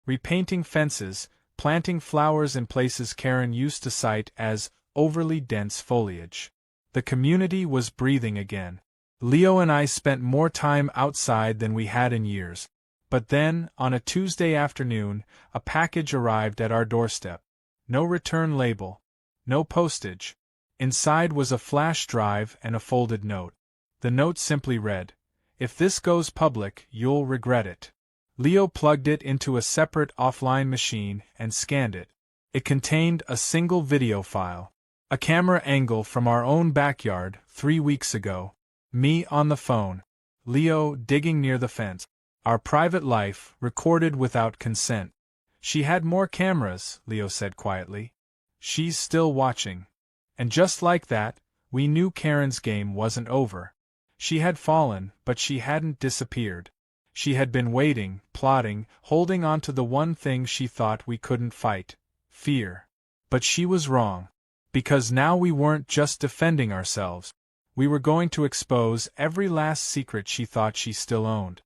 repainting fences, planting flowers in places Karen used to cite as overly dense foliage. The community was breathing again. Leo and I spent more time outside than we had in years. But then, on a Tuesday afternoon, a package arrived at our doorstep. No return label. No postage. Inside was a flash drive and a folded note. The note simply read, "If this goes public, you'll regret it." Leo plugged it into a separate offline machine and scanned it. It contained a single video file. A camera angle from our own backyard 3 weeks ago. Me on the phone. Leo digging near the fence. Our private life, recorded without consent. "She had more cameras," Leo said quietly. "She's still watching." And just like that, we knew Karen's game wasn't over. She had fallen, but she hadn't disappeared. She had been waiting, plotting, holding on to the one thing she thought we couldn't fight: fear. But she was wrong. Because now we weren't just defending ourselves. We were going to expose every last secret she thought she still owned.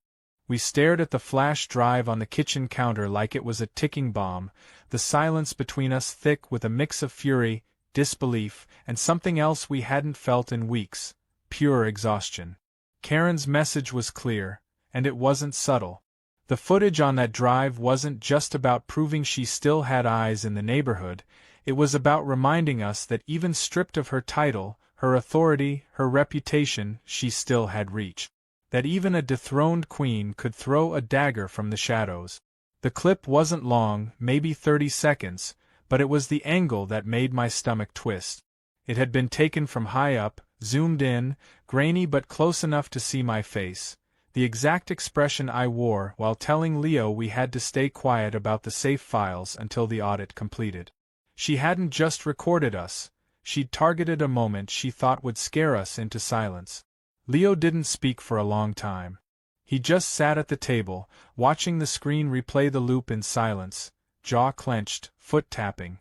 We stared at the flash drive on the kitchen counter like it was a ticking bomb, the silence between us thick with a mix of fury, disbelief, and something else we hadn't felt in weeks: pure exhaustion. Karen's message was clear, and it wasn't subtle. The footage on that drive wasn't just about proving she still had eyes in the neighborhood, it was about reminding us that even stripped of her title, her authority, her reputation, she still had reach. That even a dethroned queen could throw a dagger from the shadows. The clip wasn't long, maybe 30 seconds, but it was the angle that made my stomach twist. It had been taken from high up, zoomed in, grainy but close enough to see my face, the exact expression I wore while telling Leo we had to stay quiet about the safe files until the audit completed. She hadn't just recorded us, she'd targeted a moment she thought would scare us into silence. Leo didn't speak for a long time. He just sat at the table, watching the screen replay the loop in silence, jaw clenched, foot tapping.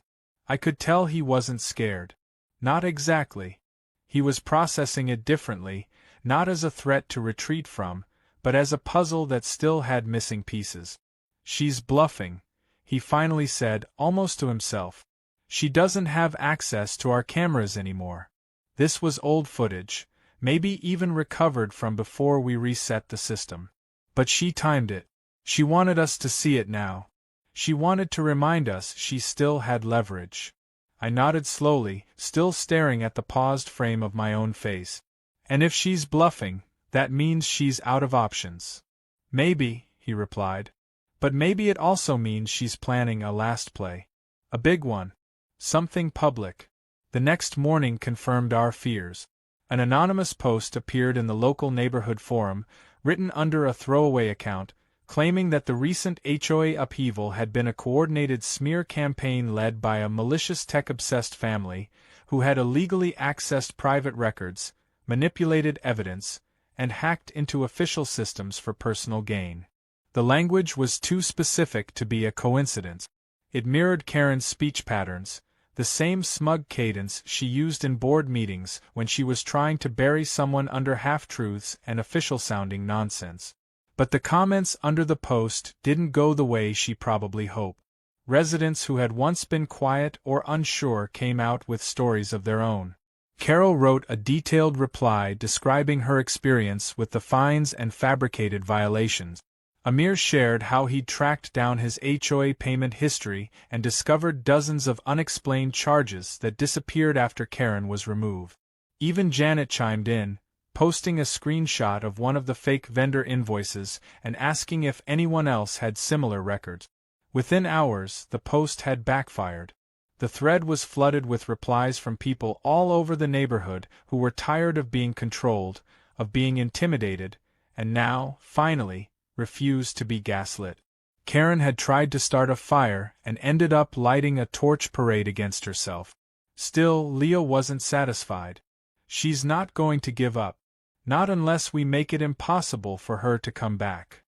I could tell he wasn't scared. Not exactly. He was processing it differently, not as a threat to retreat from, but as a puzzle that still had missing pieces. "She's bluffing," he finally said, almost to himself. "She doesn't have access to our cameras anymore." This was old footage, maybe even recovered from before we reset the system. But she timed it. She wanted us to see it now. She wanted to remind us she still had leverage. I nodded slowly, still staring at the paused frame of my own face. "And if she's bluffing, that means she's out of options." "Maybe," he replied. "But maybe it also means she's planning a last play. A big one. Something public." The next morning confirmed our fears. An anonymous post appeared in the local neighborhood forum, written under a throwaway account, claiming that the recent HOA upheaval had been a coordinated smear campaign led by a malicious tech-obsessed family, who had illegally accessed private records, manipulated evidence, and hacked into official systems for personal gain. The language was too specific to be a coincidence. It mirrored Karen's speech patterns, the same smug cadence she used in board meetings when she was trying to bury someone under half-truths and official-sounding nonsense. But the comments under the post didn't go the way she probably hoped. Residents who had once been quiet or unsure came out with stories of their own. Carol wrote a detailed reply describing her experience with the fines and fabricated violations. Amir shared how he'd tracked down his HOA payment history and discovered dozens of unexplained charges that disappeared after Karen was removed. Even Janet chimed in, posting a screenshot of one of the fake vendor invoices and asking if anyone else had similar records. Within hours, the post had backfired. The thread was flooded with replies from people all over the neighborhood who were tired of being controlled, of being intimidated, and now, finally, refused to be gaslit. Karen had tried to start a fire and ended up lighting a torch parade against herself. Still, Leo wasn't satisfied. "She's not going to give up. Not unless we make it impossible for her to come back."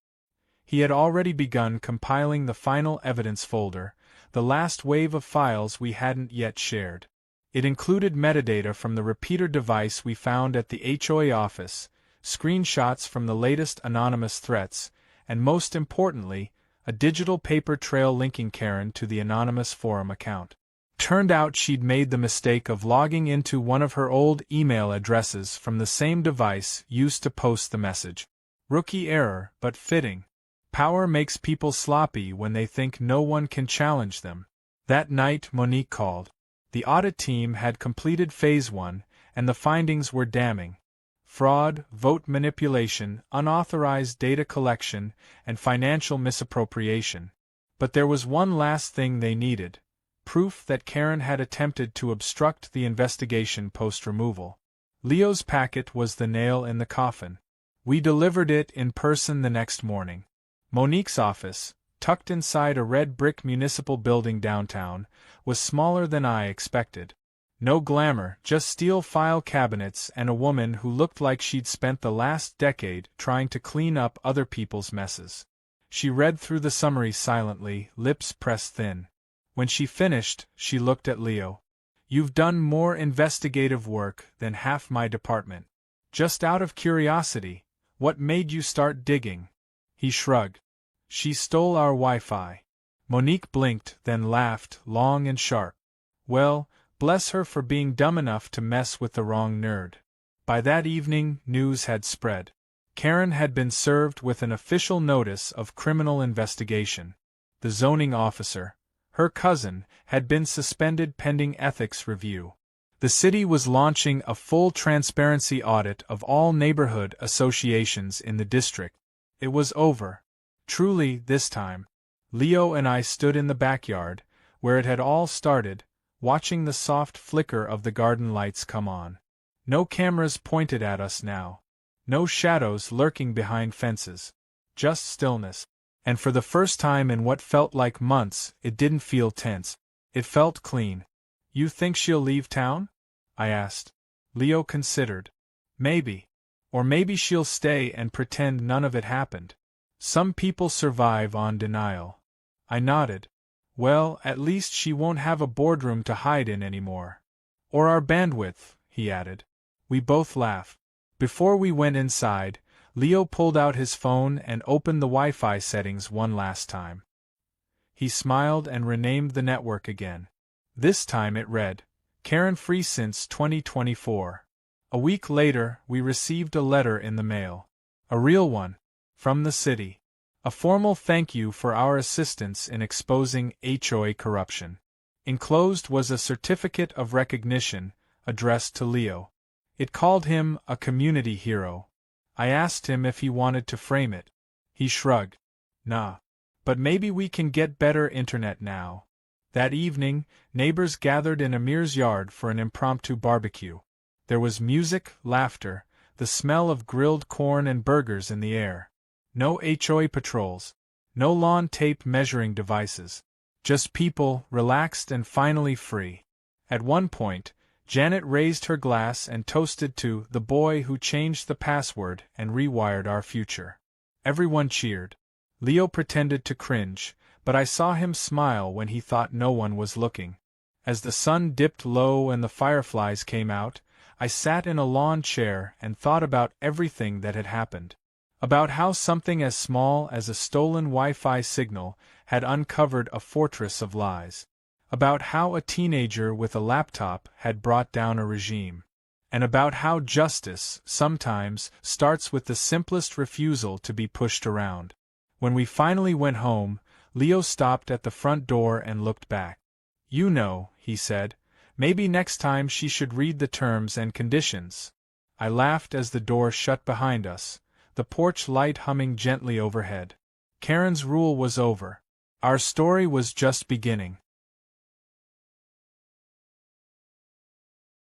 He had already begun compiling the final evidence folder, the last wave of files we hadn't yet shared. It included metadata from the repeater device we found at the HOA office, screenshots from the latest anonymous threats, and most importantly, a digital paper trail linking Karen to the anonymous forum account. Turned out she'd made the mistake of logging into one of her old email addresses from the same device used to post the message. Rookie error, but fitting. Power makes people sloppy when they think no one can challenge them. That night Monique called. The audit team had completed Phase 1, and the findings were damning. Fraud, vote manipulation, unauthorized data collection, and financial misappropriation. But there was one last thing they needed: proof that Karen had attempted to obstruct the investigation post-removal. Leo's packet was the nail in the coffin. We delivered it in person the next morning. Monique's office, tucked inside a red brick municipal building downtown, was smaller than I expected. No glamour, just steel file cabinets and a woman who looked like she'd spent the last decade trying to clean up other people's messes. She read through the summary silently, lips pressed thin. When she finished, she looked at Leo. "You've done more investigative work than half my department. Just out of curiosity, what made you start digging?" He shrugged. "She stole our Wi-Fi." Monique blinked, then laughed, long and sharp. "Well, bless her for being dumb enough to mess with the wrong nerd." By that evening, news had spread. Karen had been served with an official notice of criminal investigation. The zoning officer, her cousin, had been suspended pending ethics review. The city was launching a full transparency audit of all neighborhood associations in the district. It was over. Truly, this time. Leo and I stood in the backyard, where it had all started, watching the soft flicker of the garden lights come on. No cameras pointed at us now. No shadows lurking behind fences. Just stillness. And for the first time in what felt like months, it didn't feel tense. It felt clean. "You think she'll leave town?" I asked. Leo considered. "Maybe. Or maybe she'll stay and pretend none of it happened. Some people survive on denial." I nodded. "Well, at least she won't have a boardroom to hide in anymore." "Or our bandwidth," he added. We both laughed. Before we went inside, Leo pulled out his phone and opened the Wi-Fi settings one last time. He smiled and renamed the network again. This time it read, "Karen free since 2024. A week later, we received a letter in the mail. A real one. From the city. A formal thank you for our assistance in exposing HOA corruption. Enclosed was a certificate of recognition, addressed to Leo. It called him a community hero. I asked him if he wanted to frame it. He shrugged. Nah. But maybe we can get better internet now." That evening, neighbors gathered in Amir's yard for an impromptu barbecue. There was music, laughter, the smell of grilled corn and burgers in the air. No HOA patrols. No lawn tape measuring devices. Just people, relaxed and finally free. At one point, Janet raised her glass and toasted to "the boy who changed the password and rewired our future." Everyone cheered. Leo pretended to cringe, but I saw him smile when he thought no one was looking. As the sun dipped low and the fireflies came out, I sat in a lawn chair and thought about everything that had happened. About how something as small as a stolen Wi-Fi signal had uncovered a fortress of lies. About how a teenager with a laptop had brought down a regime. And about how justice, sometimes, starts with the simplest refusal to be pushed around. When we finally went home, Leo stopped at the front door and looked back. "You know," he said, "maybe next time she should read the terms and conditions." I laughed as the door shut behind us, the porch light humming gently overhead. Karen's rule was over. Our story was just beginning.